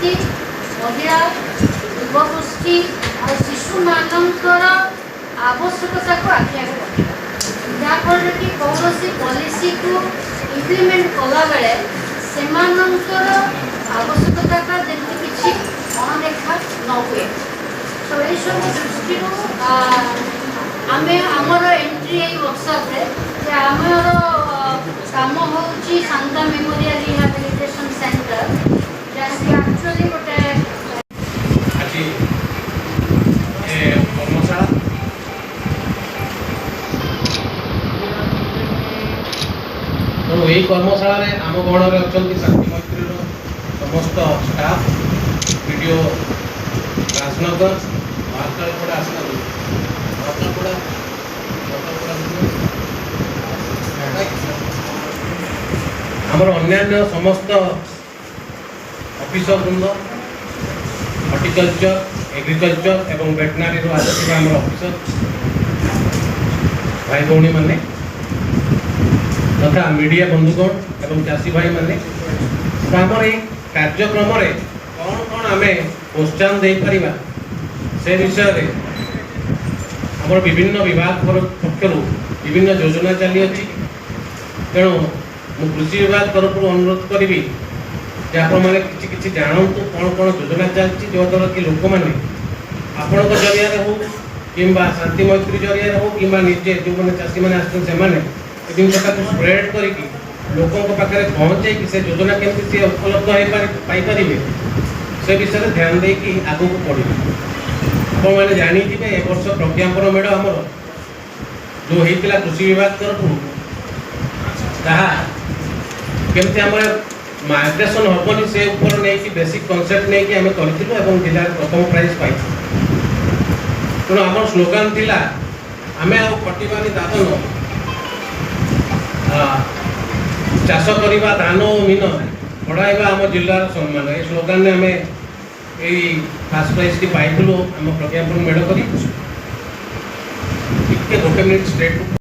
गोष्ठी महिला युव गोष्ठी और शिशु मानकर आवश्यकता को आखि आगे रखा जहाँफल कि कौन पॉलिसी को इम्प्लीमेंट कला बेले से आवश्यकता का जमी किसी अणदेखा न हुए तो ये सब दृष्टि आम आमर एंट्री वर्कशॉप आमर काम हूँ शांता मेमोरियल रिहाबिलिटेशन सेंटर जहाँकि एक्चुअली गोटे तो यही कर्मशाला आम गण में अच्छा शांति मैत्री समस्त स्टाफ वीडियो राजनगर वार्तालपड़ा आसना वार्तालपड़ा आमर अन्य समस्त ऑफिसर वृंद हॉर्टिकल्चर एग्रीकल्चर एवं वेटनारी रो आसथिबा आमर ऑफिसर भाई भौणी माने तथा मीडिया बंधुगण एवं चाषी भाई माने आमर ये कार्यक्रम कौन कौन आम प्रोत्साहन दे परिबा से विषय रे आमर विभिन्न विभाग पक्षर विभिन्न योजना चली अच्छी तेणु मु कृषि विभाग तरफ अनुरोध करी मैंने किसी जानतु कौन कौन योजना चलती जो द्वारा कि लोक मैंने आपण जरिया हो कि शांति मैत्री जरिया हो कि निजे जो मैंने चाषी मैंने आसने जिनका स्प्रेड करके लोकों पाखे पहुँचे कि से योजना केमती सी उपलब्ध पाइपर से विषय में ध्यान देकी आग को पड़े आपने जानी थे ए वर्ष प्रज्ञापन मेढ़ आमर जो होता कृषि विभाग तरफ केमती आम माइग्रेशन हेनी से ऊपर नहीं बेसिक कनसेप्ट नहीं आम करूँ जिले प्रथम प्राइज पाई तेणु आम स्लोगान थी आम खटिबानी दादन चाष करवा धान और मीन बढ़ाइबा आम जिलार सम्मान ये स्लोगान ने आम यही फास्ट प्राइज टी पाइलु आम प्रज्ञापन मेढ़ कर गोटे मिनिट स्ट्रेट